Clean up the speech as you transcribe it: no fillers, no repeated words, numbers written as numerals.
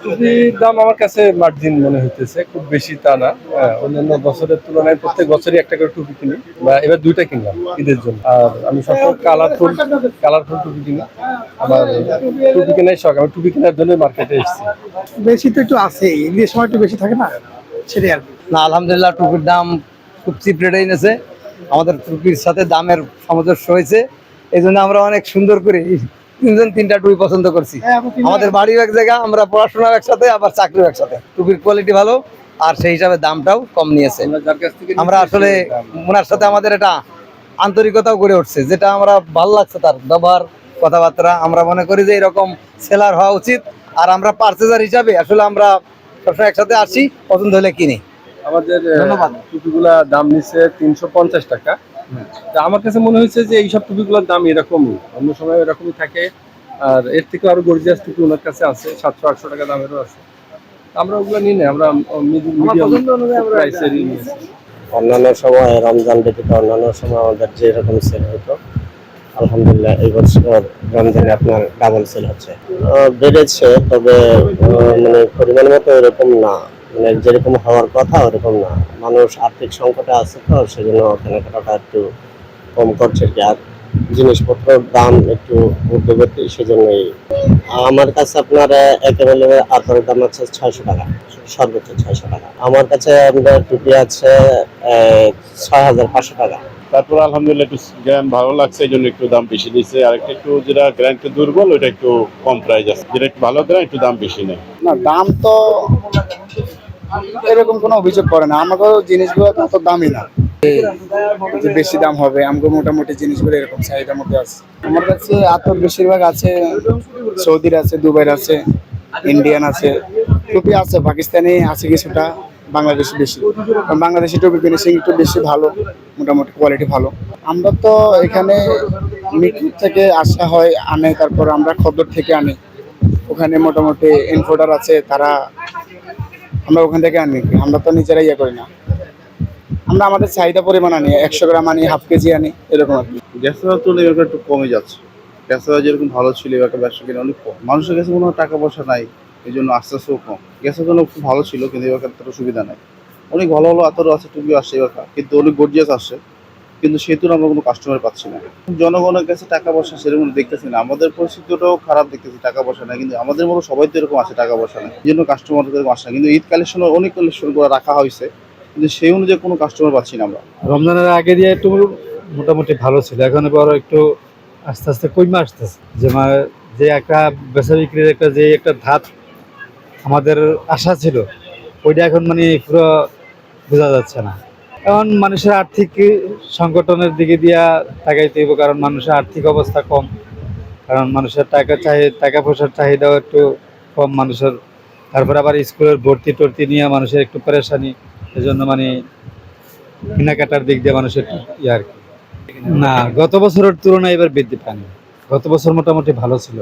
টুপির দাম আমার কাছে মার্জিন মনে হইতেছে, খুব বেশি তা না। অন্যান্য বছরের তুলনায় প্রত্যেক বছরই একটা করে টুপি কিনি, বা এবার দুইটা কিনলাম ঈদের জন্য। আর আমি সবসময় কালারফুল টুপি কিনি। আমার টুপি কেনাই শখ, আমি টুপি কেনার জন্য মার্কেটে এসেছি। বেশি তো একটু আছেই, ঈদের সময় একটু বেশি থাকে না, সেটাই আর কি। না, আলহামদুলিল্লাহ টুপির দাম খুব চিপ রেটে এনেছে। আমাদের টুপির সাথে দামের সামঞ্জস্য হয়েছে, এই জন্য আমরা অনেক সুন্দর করে তিনজন তিনটা টুপি পছন্দ করছি। আমাদের বাড়িও এক জায়গা, আমরা পড়াশোনাও একসাথে, আবার চাকরিও একসাথে। টুপির কোয়ালিটি ভালো, আর সেই হিসাবে দামটাও কম নিয়েছে। আমরা আসলে ওনার সাথে আমাদের এটা আন্তরিকতাও গড়ে উঠছে, যেটা আমরা ভালো লাগছে তার ব্যবহার, কথাবার্তা। আমরা মনে করি যে এরকম সেলার হওয়া উচিত। আর আমরা পার্চেজার হিসাবে আসলে আমরা সবসময় একসাথে আসি, পছন্দ হলে কিনি। আমাদের ধন্যবাদ। টুপিগুলা দাম নিচ্ছে 350 টাকা। তা আমার কাছে মনে হয়েছে যে এইসব টুপিগুলোর দাম এরকমই, অন্য সময় এরকমই থাকে। আর এর থেকে আরো গর্জিয়াস টুপি ওনার কাছে আছে, 700-800 টাকা দামেরও আছে। আমরা ওগুলো নিই না, আমরা মিডিয়াম প্রাইসেরই নিয়েছি। অন্যান্য সময় রমজান ব্যতীত অন্যান্য সময় আমাদের যেরকম সেল হতো, আলহামদুলিল্লাহ এই বছর রমজানে আপনার ডাবল সেল হচ্ছে। বেড়েছে, তবে মানে পরিমাণ মতো এরকম না, মানে যেরকম হওয়ার কথা ওরকম না। মানুষ আর্থিক সংকটে আছে, তো সেজন্য কেনাকাটাটা একটু কম করছে আর কি। আর জিনিসপত্রের দাম একটু ঊর্ধ্বগতি, সেজন্যই আমার কাছে আপনার একেবারে আতরের দাম আছে 600 টাকা, সর্বোচ্চ 600 টাকা। আমার কাছে আপনার টুপি আছে 6500 টাকা। তারপর আলহামদুলিল্লাহ একটু গ্রাম ভালো লাগছে, এই জন্য একটু দাম বেশি দিচ্ছে। আর একটু যেটা গ্রাম একটু দুর্বল, ওইটা একটু কম প্রাইস আছে। যেটা একটু ভালো গ্রাম একটু দাম বেশি নেই। না, দাম তো এরকম কোনো অভিযোগ করে না। আমাকে জিনিসগুলো তত দামই না যে বেশি দাম হবে। আমাকে মোটামুটি জিনিসগুলো এরকম চাহিদার মধ্যে আছে। আমার কাছে আতর বেশিরভাগ আছে, সৌদির আছে, দুবাইয়ের আছে, ইন্ডিয়ান আছে, টুপি আছে, পাকিস্তানি আছে কিছুটা, বাংলাদেশি বেশি। কারণ বাংলাদেশি টুপি ফিনিশিং একটু বেশি ভালো, মোটামুটি কোয়ালিটি ভালো। আমরা তো এখানে মিরপুর থেকে আসা হয়, আনে, তারপর আমরা খদ্দর থেকে আনি। ওখানে মোটামুটি ইনফোর্টার আছে, তারা, আমরা ওখান থেকে আনি। আমরা তো নিজেরা ইয়ে করি না, আমরা আমাদের চাহিদা পরিমাণ আনি, 100 গ্রাম আনি, হাফ কেজি আনি, এরকম আর কি। গ্যাসের তুলনায় এবার একটু কমে যাচ্ছে। গ্যাসের যেরকম ভালো ছিল, এবার ব্যবসা কিনে অনেক কম। মানুষের কাছে মনে হয় টাকা পয়সা নাই, এই জন্য আস্তে আস্তেও কম। গ্যাসের জন্য খুব ভালো ছিল, কিন্তু এবার এতটা সুবিধা নাই। অনেক ভালো ভালো আতরও আছে, টুপি আসছে এবার, কিন্তু অনেক গর্জিয়াস আসছে, কিন্তু সেহেতু আমরা কোনো কাস্টমার পাচ্ছি না। জনগণের কাছে টাকা পয়সা সেরকম দেখতেছি না। আমাদের পরিস্থিতিটাও খারাপ দেখতেছি, টাকা পয়সা নাই। কিন্তু আমাদের মতো সবাই তো এরকম আছে, টাকা পয়সা নেই, এই জন্য কাস্টমারদের আসে না। কিন্তু ঈদ কালেকশনে অনেক কালেকশন করে রাখা হয়েছে, কিন্তু সেই অনুযায়ী কোনো কাস্টমার পাচ্ছি না আমরা। রমজানের আগে দিয়ে একটু মোটামুটি ভালো ছিল, এখন বড় একটু আস্তে আস্তে কমে আসতেছে। যে একটা বেচা বিক্রির একটা ধাপ আমাদের আশা ছিল, ওইটা এখন মানে পুরো বোঝা যাচ্ছে না। এখন মানুষের আর্থিক সংগঠনের দিকে দিয়া তাকাইতে হইব, কারণ মানুষের আর্থিক অবস্থা কম, কারণ মানুষের টাকা পয়সার চাহিদাও একটু কম মানুষের। তারপর আবার স্কুলের ভর্তি টর্তি নিয়ে মানুষের একটু পেরেশানি, এজন্য মানে কেনাকাটার দিক দিয়ে মানুষের একটু আর কি। না, গত বছরের তুলনায় এবার বৃদ্ধি পায়নি, গত বছর মোটামুটি ভালো ছিল।